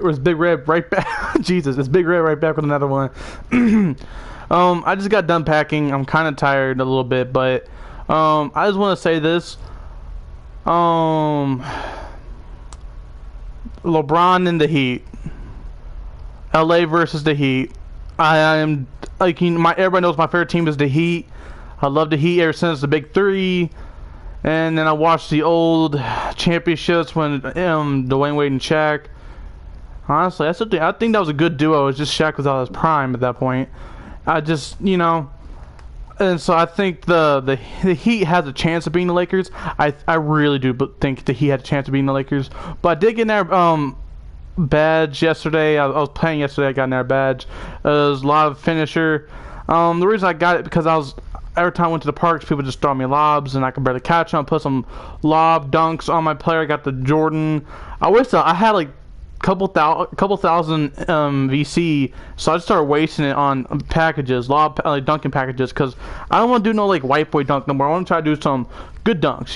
Or is Big Red right back? Jesus, it's Big Red right back with another one. I just got done packing. I'm kind of tired a little bit, but I just want to say this. LeBron in the Heat. LA versus the Heat. I am like everybody knows my favorite team is the Heat. I love the Heat ever since the Big Three. And then I watched the old championships when Dwayne Wade and Shaq. Honestly, I think that was a good duo. It's just Shaq was out of his prime at that point. I just, and so I think the Heat has a chance of beating the Lakers. I really do think the Heat had a chance of beating the Lakers. But I did get their badge yesterday. I was playing yesterday. I got their badge. It was a lot of finisher. The reason I got it because every time I went to the parks, people just throw me lobs, and I could barely catch them. Put some lob dunks on my player. I got the Jordan. I wish I had like couple thousand VC, so I just started wasting it on packages, like dunking packages, because I don't want to do no like white boy dunk no more. I want to try to do some good dunks,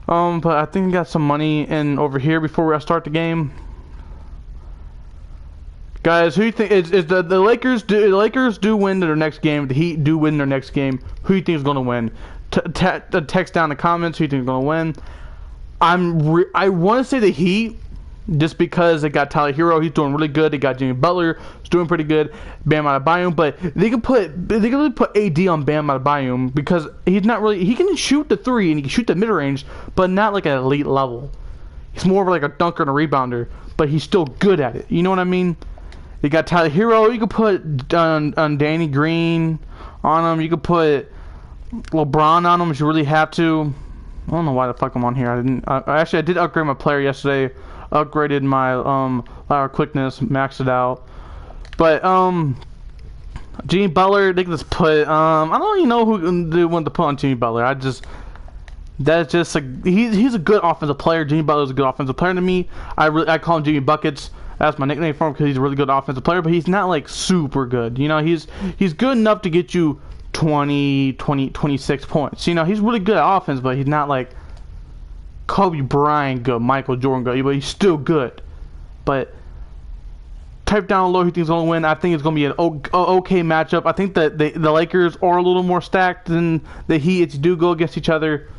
But I think I got some money in over here before I start the game. Guys, who do you think is the Lakers? The Lakers do win their next game. The Heat do win their next game. Who do you think is going to win? Text down in the comments who you think is going to win. I want to say the Heat. Just because they got Tyler Hero, he's doing really good. They got Jimmy Butler, he's doing pretty good. Bam Adebayo, but they can really put AD on Bam Adebayo because he's not really. He can shoot the three and he can shoot the mid range, but not like an elite level. He's more of like a dunker and a rebounder, but he's still good at it. You know what I mean? You got Tyler Hero. You could put on Danny Green on him. You could put LeBron on him if you really have to. I don't know why the fuck I'm on here. I did upgrade my player yesterday. Upgraded my lateral quickness, maxed it out. But Jimmy Butler, they can just put I don't even know who they want to put on Jimmy Butler. That's just like he's a good offensive player. Jimmy Butler's a good offensive player to me. I call him Jimmy Buckets. That's my nickname for him because he's a really good offensive player, but he's not like super good. He's good enough to get you 20, 26 points. He's really good at offense, but he's not like Kobe Bryant good, Michael Jordan good, but he's still good. But type down below who thinks going to win. I think it's going to be an okay matchup. I think that the Lakers are a little more stacked than the Heat. It's do go against each other.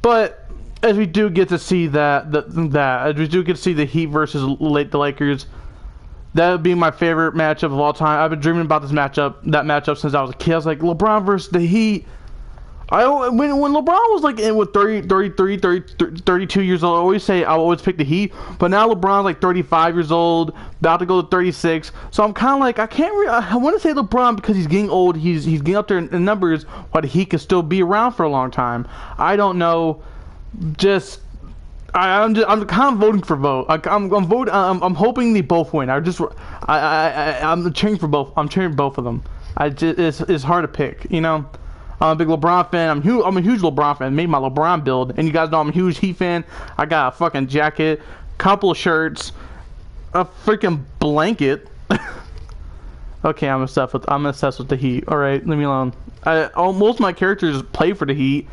But as we do get to see as we do get to see the Heat versus the Lakers, that would be my favorite matchup of all time. I've been dreaming about that matchup since I was a kid. I was like, LeBron versus the Heat. When LeBron was like with 32 years old, I always pick the Heat. But now LeBron's like 35 years old, about to go to 36. So I'm kind of like, I want to say LeBron because he's getting old. He's getting up there in numbers, but he can still be around for a long time. I don't know. I'm kind of voting for both. I'm hoping they both win. I'm cheering for both. I'm cheering both of them. It's hard to pick, I'm a big LeBron fan. I'm a huge LeBron fan. Made my LeBron build, and you guys know I'm a huge Heat fan. I got a fucking jacket, couple of shirts, a freaking blanket. Okay, I'm obsessed with the Heat. All right, leave me alone. Most of my characters play for the Heat.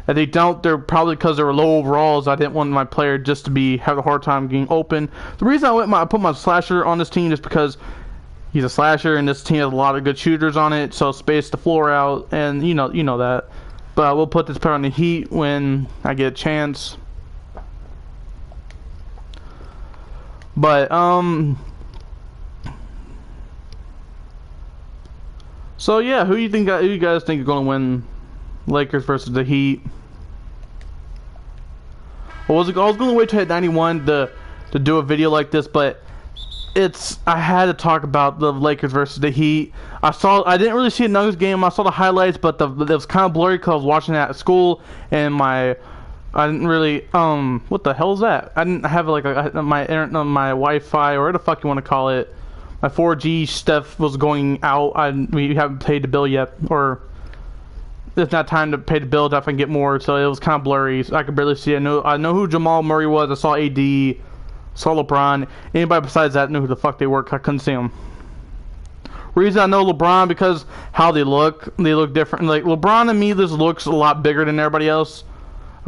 If they don't, they're probably because they were low overalls. I didn't want my player just to have a hard time getting open. The reason I put my slasher on this team is because he's a slasher, and this team has a lot of good shooters on it, so space the floor out, and you know that. But we'll put this player on the Heat when I get a chance. But so yeah, who you guys think are going to win? Lakers versus the Heat. I was going to wait till I hit 91 to do a video like this, but I had to talk about the Lakers versus the Heat. I didn't really see a Nuggets game. I saw the highlights, but it was kind of blurry because I was watching it at school, and I didn't really what the hell is that? I didn't have like my internet, my Wi-Fi, or whatever the fuck you want to call it. My 4G stuff was going out. We haven't paid the bill yet, or it's not time to pay the bill if I can get more. So it was kind of blurry. So I could barely see it. I know who Jamal Murray was. I saw AD. Saw LeBron. Anybody besides that knew who the fuck they were. I couldn't see them. Reason I know LeBron because how they look different. Like LeBron and me, this looks a lot bigger than everybody else.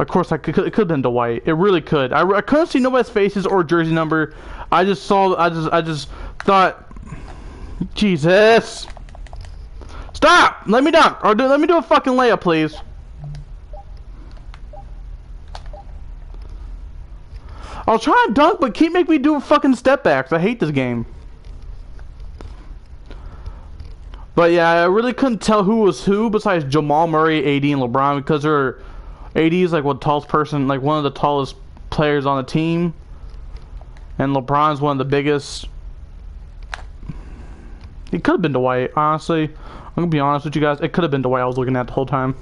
Of course, it could have been Dwight. It really could. I couldn't see nobody's faces or jersey number. I just thought, Jesus. Stop! Let me dunk! Or let me do a fucking layup, please. I'll try and dunk, but keep making me do fucking step backs. I hate this game. But yeah, I really couldn't tell who was who besides Jamal Murray, AD, and LeBron, because AD is like one tallest person, like one of the tallest players on the team, and LeBron's one of the biggest. It could have been Dwight, honestly. I'm gonna be honest with you guys. It could have been Dwight I was looking at the whole time.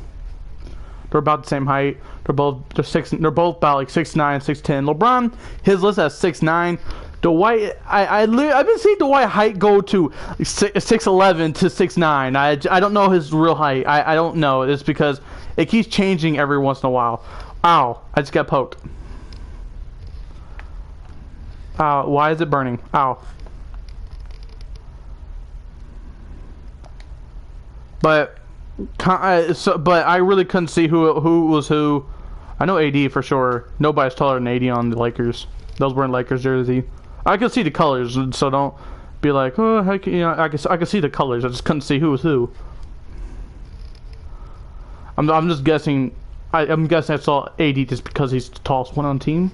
They're about the same height. They're both about like 6'9", 6'10". LeBron, his list has 6'9". Dwight, I've been seeing Dwight height go to 6'11" to 6'9". I don't know his real height. I don't know. It's because it keeps changing every once in a while. Ow! I just got poked. Ow! Why is it burning? Ow! But I really couldn't see who was who. I know AD for sure. Nobody's taller than AD on the Lakers. Those wearing Lakers jersey. I could see the colors, so don't be like, oh, I could see the colors. I just couldn't see who was who. I'm just guessing. I'm guessing I saw AD just because he's the tallest one on the team.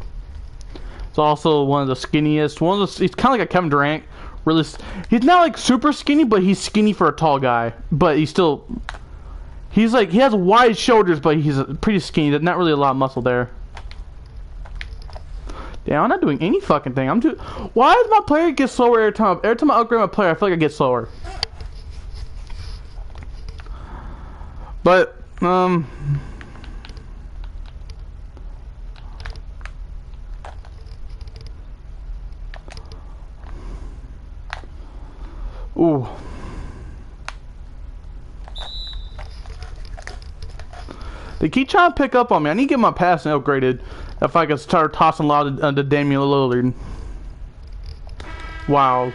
He's also one of the skinniest. He's kind of like a Kevin Durant. Really, he's not like super skinny, but he's skinny for a tall guy. But he's like, he has wide shoulders, but he's pretty skinny. There's not really a lot of muscle there. Damn, I'm not doing any fucking thing. Why does my player get slower every time? Every time I upgrade my player, I feel like I get slower. But, ooh. They keep trying to pick up on me. I need to get my passing upgraded if I can start tossing a lot to Damian Lillard. Wow.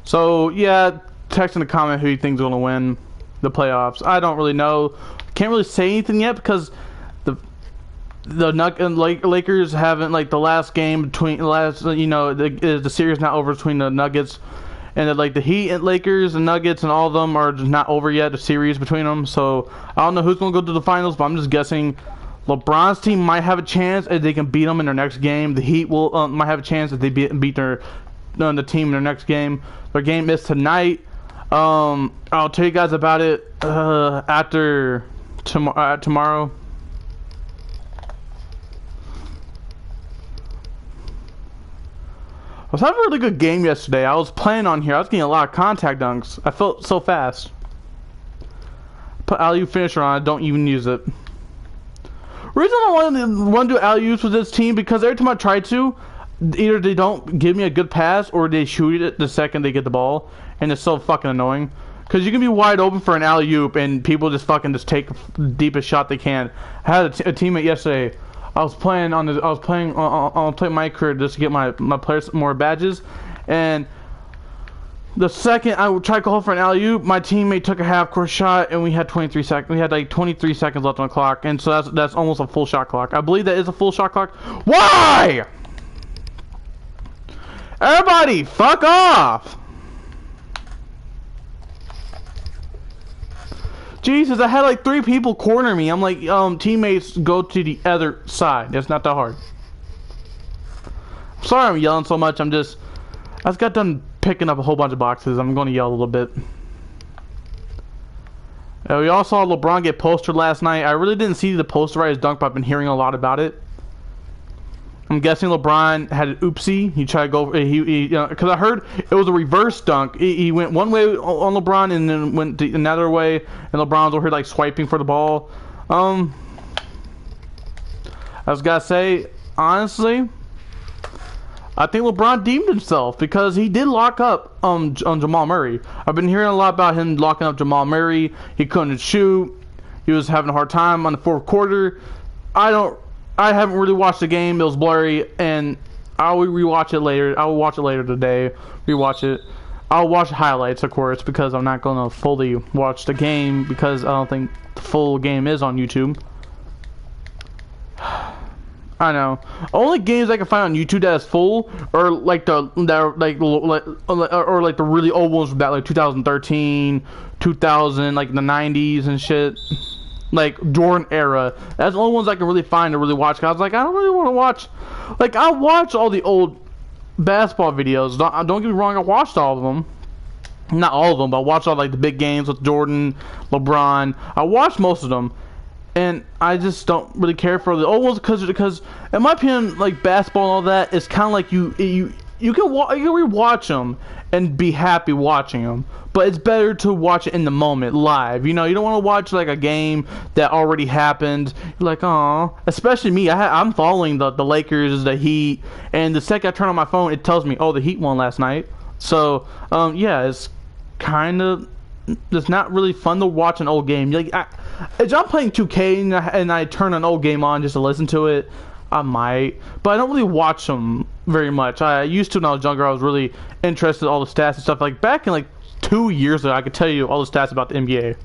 So, yeah, text in the comment who you think's going to win the playoffs. I don't really know. Can't really say anything yet because the Lakers haven't, like, the last game between the series not over between the Nuggets and the Heat and Lakers and Nuggets and all of them are just not over yet, the series between them. So I don't know who's going to go to the finals, but I'm just guessing LeBron's team might have a chance if they can beat them in their next game. The Heat will might have a chance if they beat the team in their next game. Their game is tonight. I'll tell you guys about it after tomorrow. I was having a really good game yesterday. I was playing on here. I was getting a lot of contact dunks. I felt so fast. Put alley-oop finisher on. I don't even use it. Reason I want to do alley-oops with this team because every time I try to, either they don't give me a good pass or they shoot it the second they get the ball, and it's so fucking annoying. Because you can be wide open for an alley-oop and people just take the deepest shot they can. I had a teammate yesterday. I was playing on my career just to get my players more badges, and the second I would try to go for an alley-oop, my teammate took a half-court shot, and we had 23 seconds. We had like 23 seconds left on the clock, and so that's almost a full shot clock. I believe that is a full shot clock. Why? Everybody, fuck off! Jesus, I had like 3 people corner me. I'm like, teammates, go to the other side. It's not that hard. Sorry I'm yelling so much. I just got done picking up a whole bunch of boxes. I'm going to yell a little bit. We all saw LeBron get postered last night. I really didn't see the posterized dunk, but I've been hearing a lot about it. I'm guessing LeBron had an oopsie. He tried to go, because I heard it was a reverse dunk. He went one way on LeBron and then went another way, and LeBron's over here like swiping for the ball. I was gotta say, honestly, I think LeBron deemed himself because he did lock up on Jamal Murray. I've been hearing a lot about him locking up Jamal Murray. He couldn't shoot. He was having a hard time on the fourth quarter. I haven't really watched the game. It was blurry, and I will rewatch it later. I will watch it later today. Rewatch it. I'll watch highlights, of course, because I'm not gonna fully watch the game because I don't think the full game is on YouTube. I know. Only games I can find on YouTube that is full are like the really old ones from that like 2013, 2000, like the 90s and shit. Like Jordan era. That's the only ones I can really find to really watch. 'Cause I was like, I don't really want to watch. Like I watch all the old basketball videos. Don't get me wrong. I watched all of them. Not all of them, but I watched all like the big games with Jordan, LeBron. I watched most of them. And I just don't really care for the old ones because in my opinion, like basketball and all that, it's kind of like you can rewatch them and be happy watching them, but it's better to watch it in the moment live. You know, you don't want to watch like a game that already happened. You're like, oh, especially me. I'm following the Lakers, the Heat, and the second I turn on my phone, it tells me, oh, the Heat won last night. So yeah, it's kind of. It's not really fun to watch an old game. Like, if I'm playing 2K and I turn an old game on just to listen to it, I might. But I don't really watch them very much. I used to when I was younger. I was really interested in all the stats and stuff. Like, back in, like, 2 years ago, I could tell you all the stats about the NBA.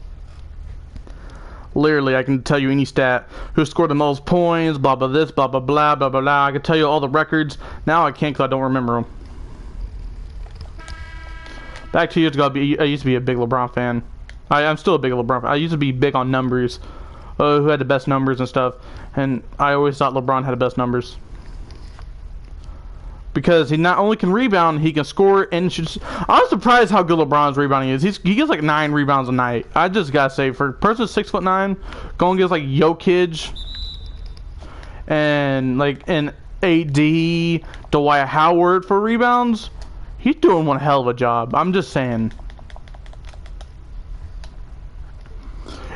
Literally, I can tell you any stat. Who scored the most points, blah, blah, this, blah, blah, blah, blah, blah, blah. I can tell you all the records. Now I can't because I don't remember them. Back 2 years ago, I used to be a big LeBron fan. I'm still a big LeBron fan. I used to be big on numbers, who had the best numbers and stuff. And I always thought LeBron had the best numbers. Because he not only can rebound, he can score and shoots. I'm surprised how good LeBron's rebounding is. He gets like 9 rebounds a night. I just gotta say, for a person 6'9", going against like Jokic and like an AD, Dwight Howard for rebounds. He's doing one hell of a job. I'm just saying.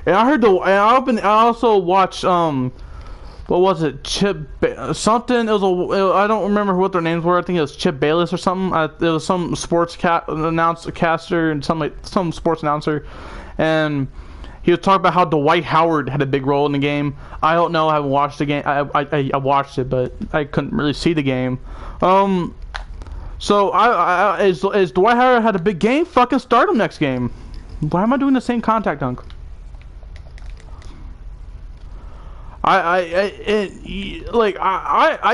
And I heard I also watched what was it? Chip something. It was I don't remember what their names were. I think it was Chip Bayless or something. It was some sports caster and some sports announcer, and he was talking about how Dwight Howard had a big role in the game. I don't know. I haven't watched the game. I watched it, but I couldn't really see the game. So is Dwight Howard had a big game? Fucking start him next game. Why am I doing the same contact dunk? I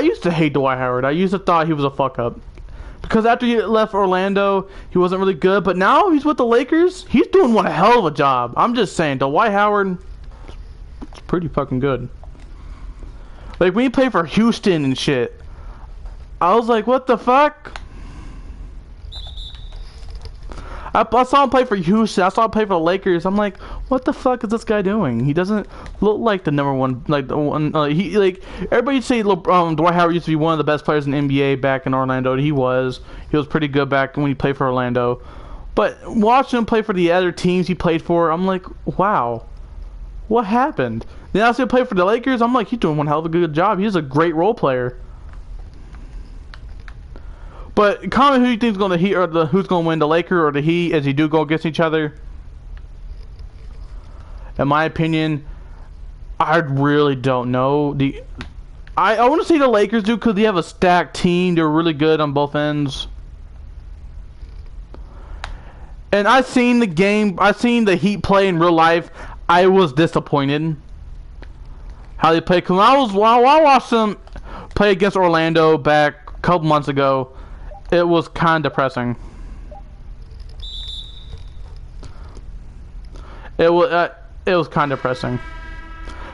used to hate Dwight Howard. I used to thought he was a fuck up because after he left Orlando, he wasn't really good. But now he's with the Lakers. He's doing one hell of a job. I'm just saying, Dwight Howard, it's pretty fucking good. Like when he played for Houston and shit, I was like, what the fuck? I saw him play for Houston. I saw him play for the Lakers. I'm like, what the fuck is this guy doing? He doesn't look like the number one, like the one. He like everybody say Dwight Howard used to be one of the best players in the NBA back in Orlando. He was pretty good back when he played for Orlando. But watching him play for the other teams he played for, I'm like, wow, what happened? Then I see him play for the Lakers. I'm like, he's doing one hell of a good job. He's a great role player. But comment who you think is going to Heat or who's going to win, the Lakers or the Heat, as they do go against each other. In my opinion, I really don't know. I want to see the Lakers do because they have a stacked team. They're really good on both ends. And I seen the game. I seen the Heat play in real life. I was disappointed how they played. Cause while I watched them play against Orlando back a couple months ago, it was kind of depressing. It was kind of depressing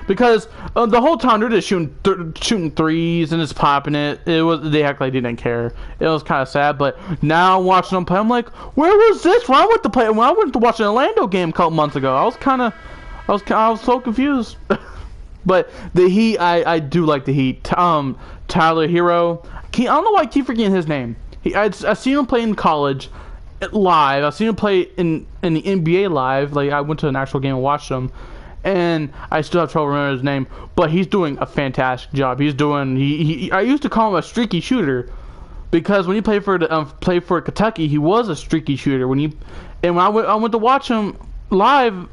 because the whole time they're just shooting threes and just popping it. They act like they didn't care. It was kind of sad. But now watching them play, I'm like, where was this when I went to watch an Orlando game a couple months ago? I was so confused. But the Heat, I do like the Heat. Tyler Hero. I don't know why I keep forgetting his name. I've seen him play in college live. I've seen him play in the NBA live. Like I went to an actual game and watched him, and I still have trouble remembering his name. But he's doing a fantastic job. He's doing. I used to call him a streaky shooter because when he played for Kentucky, he was a streaky shooter. When I went to watch him live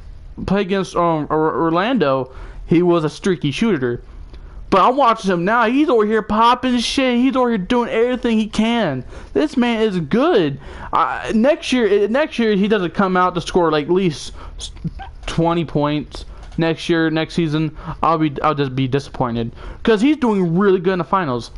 play against Orlando, he was a streaky shooter. But I'm watching him now. He's over here popping shit. He's over here doing everything he can. This man is good. Next year he doesn't come out to score like at least 20 points. Next season, I'll just be disappointed because he's doing really good in the finals.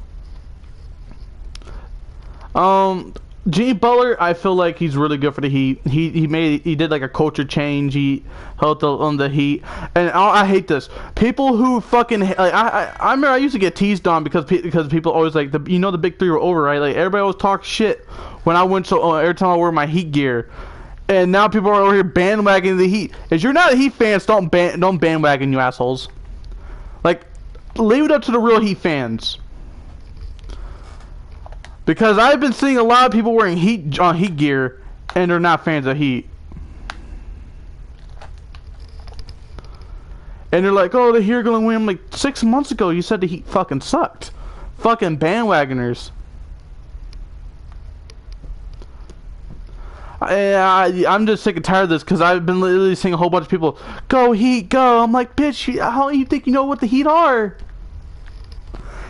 Jimmy Butler, I feel like he's really good for the Heat. He did like a culture change. He helped on the Heat, and I hate this. People who fucking like, I remember I used to get teased on because people always like the big three were over, right? Like everybody always talks shit when I went to every time I wear my Heat gear, and now people are over here bandwagoning the Heat. If you're not a Heat fan, don't bandwagon, you assholes. Like leave it up to the real Heat fans. Because I've been seeing a lot of people wearing Heat gear, and they're not fans of Heat. And they're like, "Oh, the Heat are gonna win." I'm like, 6 months ago, you said the Heat fucking sucked. Fucking bandwagoners. I'm just sick and tired of this because I've been literally seeing a whole bunch of people go Heat, go. I'm like, bitch, how do you think you know what the Heat are?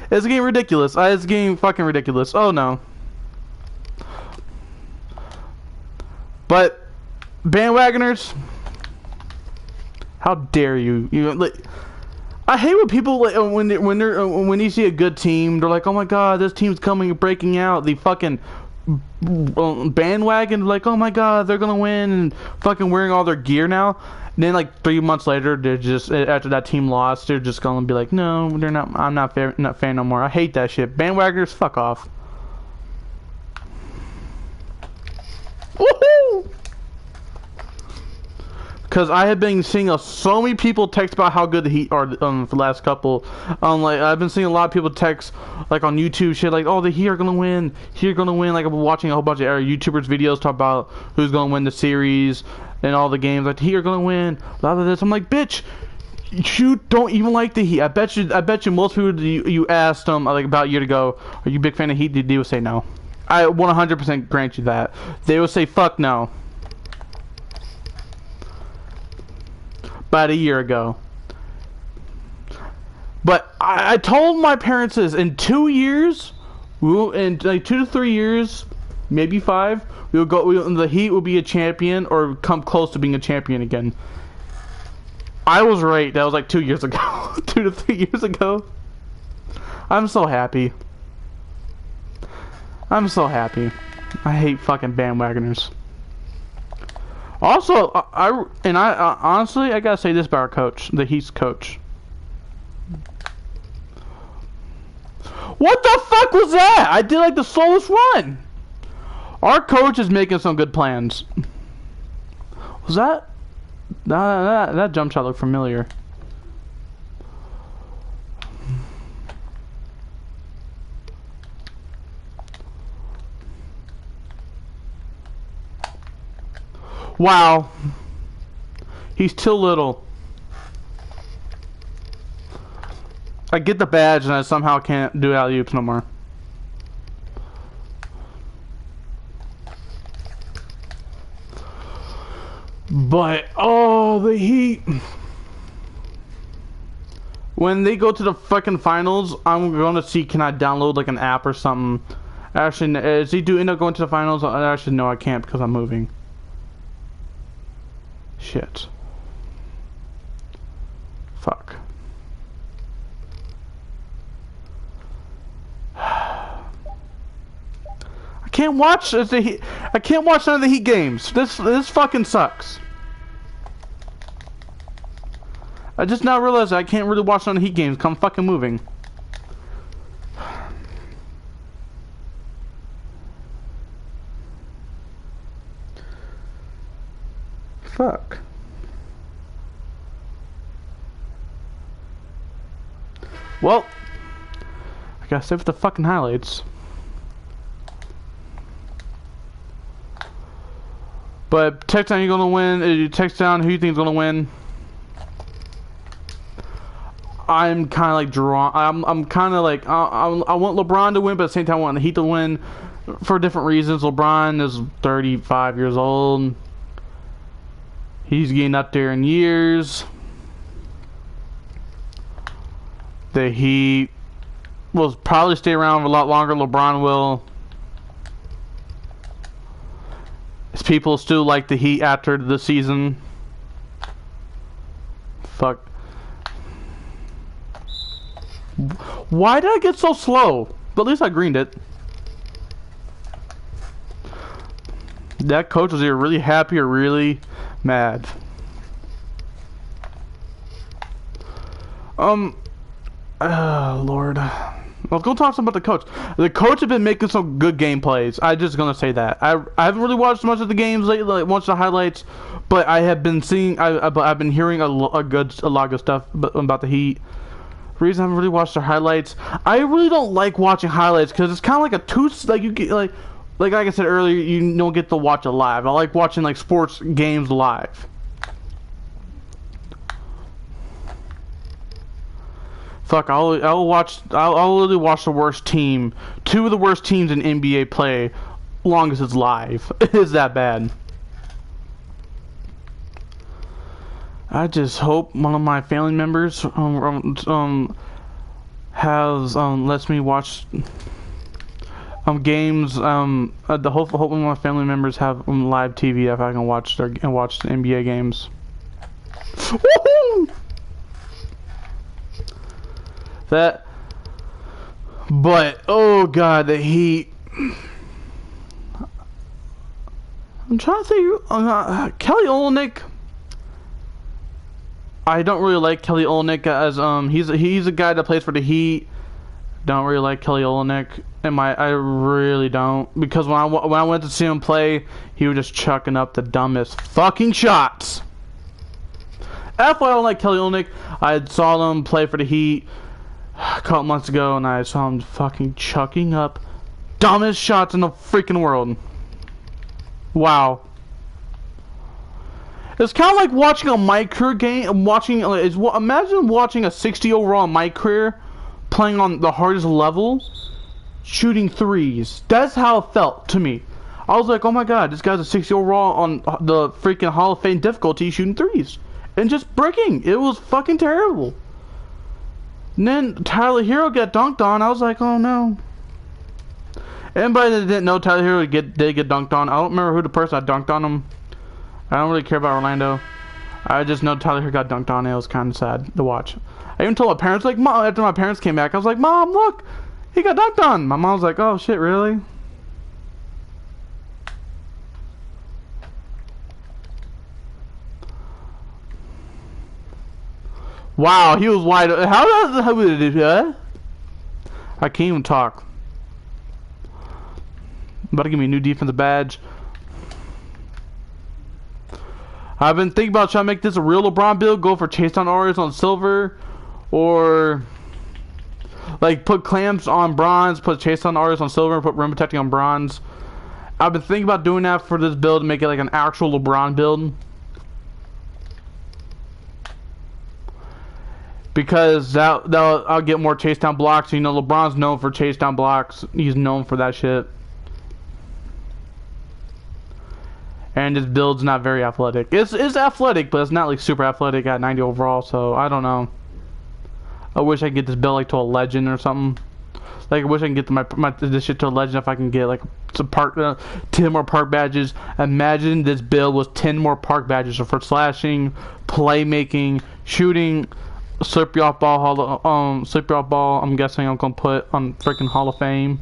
It's getting ridiculous. It's getting fucking ridiculous. Oh no. But bandwagoners, how dare you? I hate when people like when you see a good team, they're like, oh my god, this team's coming breaking out. The fucking bandwagon, like, oh my god, they're gonna win, and fucking wearing all their gear now. And then like 3 months later, they're just after that team lost, they're just gonna be like, no, they're not. I'm not fan no more. I hate that shit. Bandwagoners, fuck off. Woohoo! Because I have been seeing so many people text about how good the Heat are for the last couple. Like I've been seeing a lot of people text like on YouTube shit like, oh, the Heat are gonna win. Heat are gonna win. Like I've been watching a whole bunch of YouTubers videos talk about who's gonna win the series and all the games. Like the Heat are gonna win. Blah blah this. I'm like, bitch, you don't even like the Heat. I bet you most people you asked them like about a year ago, are you a big fan of Heat? They would say no. I 100% grant you that. They would say fuck no. About a year ago. But I told my parents this, in 2 years, in like 2 to 3 years, maybe 5, the Heat will be a champion or come close to being a champion again. I was right. That was like 2 years ago. 2 to 3 years ago. I'm so happy. I'm so happy. I hate fucking bandwagoners. Also, I honestly, I gotta say this about our coach, the Heat's coach. What the fuck was that? I did like the slowest run. Our coach is making some good plans. Was that? That jump shot looked familiar. Wow. He's too little. I get the badge and I somehow can't do alley-oops no more. But, oh, the Heat. When they go to the fucking finals, I'm going to see, can I download like an app or something. Actually, if they do end up going to the finals, actually, no, I can't because I'm moving. Shit. Fuck. I can't watch I can't watch none of the Heat games. This fucking sucks. I just now realized I can't really watch none of the Heat games. Come fucking moving. Fuck. Well, I gotta save the fucking highlights. But text down, you're gonna win. You text down who you think is gonna win. I'm kind of like drawn. I'm kind of like I want LeBron to win, but at the same time I want the Heat to win for different reasons. LeBron is 35 years old. He's getting up there in years. that he will probably stay around a lot longer. LeBron will. As people still like the Heat after the season. Fuck. Why did I get so slow? But at least I greened it. That coach was either really happy or really mad. Lord. Let's go talk some about the coach. The coach has been making some good game plays. I'm just gonna say that. I haven't really watched much of the games lately, like watched the highlights, but I have been seeing. I've been hearing a lot of good stuff about the Heat. The reason I haven't really watched their highlights, I really don't like watching highlights because it's kind of like a like you get like I said earlier, you don't get to watch it live. I like watching like sports games live. Fuck, I'll literally watch the worst team, two of the worst teams in NBA play, long as it's live. It is that bad. I just hope one of my family members lets me watch games. The hope one of my family members have live TV if I can watch the NBA games. Woohoo! But oh god, the Heat. I'm trying to think. Kelly Olynyk. I don't really like Kelly Olynyk as he's a guy that plays for the Heat. Don't really like Kelly Olynyk, I really don't, because when I went to see him play, he was just chucking up the dumbest fucking shots. That's why I don't like Kelly Olynyk. I saw him play for the Heat a couple months ago, and I saw him fucking chucking up dumbest shots in the freaking world. Wow. It's kind of like watching a Mike career game. Imagine watching a 60 overall Mike career playing on the hardest level, shooting threes. That's how it felt to me. I was like, oh my god, this guy's a 60 overall on the freaking Hall of Fame difficulty shooting threes. And just bricking. It was fucking terrible. And then Tyler Hero got dunked on. I was like, oh no. Anybody that didn't know Tyler Hero did get dunked on, I don't remember who the person that dunked on him. I don't really care about Orlando. I just know Tyler Hero got dunked on. It was kind of sad to watch. I even told my parents, like, Mom, after my parents came back, I was like, Mom, look, he got dunked on. My mom was like, oh shit, really? Wow, he was wide. How did it? I can't even talk. About to give me a new defensive badge. I've been thinking about trying to make this a real LeBron build. Go for chase down Warriors on silver, or like put clamps on bronze, put chase down Warriors on silver, and put rim protecting on bronze. I've been thinking about doing that for this build to make it like an actual LeBron build. Because I'll get more chase down blocks. You know, LeBron's known for chase down blocks. He's known for that shit. And this build's not very athletic. It's athletic, but it's not like super athletic at 90 overall. So I don't know. I wish I could get this build like to a legend or something. Like I wish I can get this shit to a legend if I can get like some 10 more park badges. Imagine this build was 10 more park badges for slashing, playmaking, shooting. Slurpee off ball. I'm guessing I'm gonna put on freaking Hall of Fame.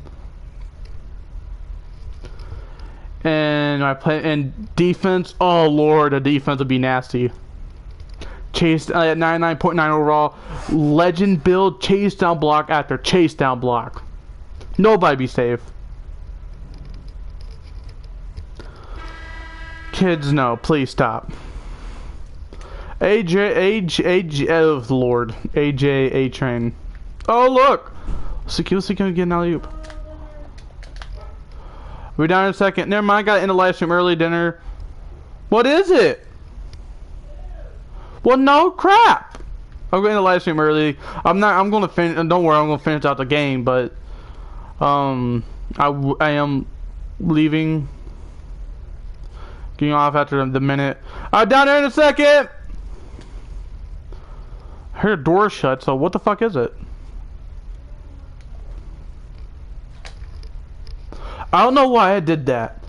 And defense. Oh lord, the defense would be nasty. Chase at 99.9 overall. Legend build. Chase down block after chase down block. Nobody be safe. Kids, no, please stop. Oh lord, AJ A-Train. Oh look, let's see can we get an alley-oop. We're down in a second. Never mind, I got in the live stream early dinner. What is it? Well, no crap. I'm going to live stream early. I'm gonna finish. Don't worry, I'm gonna finish out the game. But I am leaving. Getting off after the minute. I'm down there in a second. I heard a door shut, so what the fuck is it? I don't know why I did that.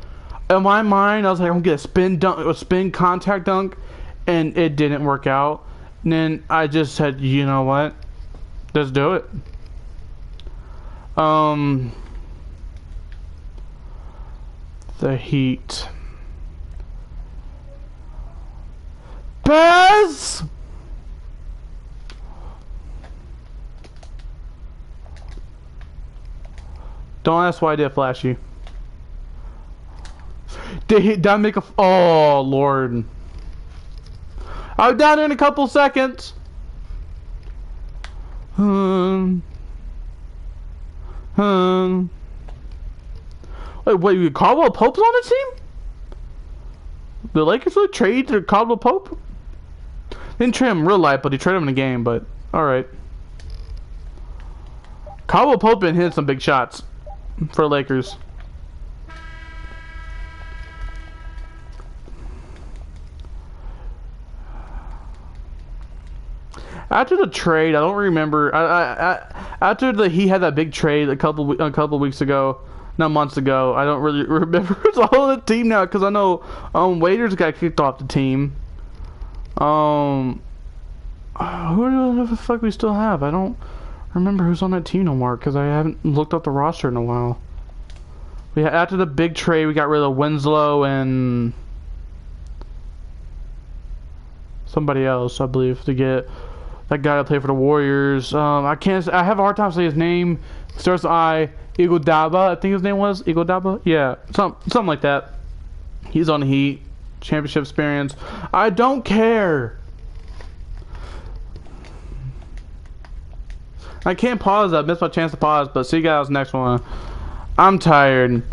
In my mind, I was like, I'm gonna get a spin dunk, a spin contact dunk, and it didn't work out. And then I just said, you know what? Let's do it. The Heat. Bez! Don't ask why I did flashy. Did I make a... Oh, Lord. I'm down in a couple seconds. Wait, Caldwell Pope's on the team? The Lakers would trade to Caldwell Pope? Didn't trade him in real life, but he traded him in the game, but alright. Caldwell Pope been hitting some big shots for Lakers. After the trade, I don't remember. After he had that big trade a couple weeks ago, not months ago. I don't really remember who's on the team now because I know Waiters got kicked off the team. Who the fuck we still have? I don't remember who's on that team no more because I haven't looked up the roster in a while. After the big trade, we got rid of Winslow and somebody else, I believe, to get that guy to play for the Warriors. I have a hard time saying his name. Starts with I. Iguodala, I think his name was Iguodala. Yeah, something like that. He's on the Heat. Championship experience. I don't care. I can't pause. I missed my chance to pause, but see you guys next one. I'm tired.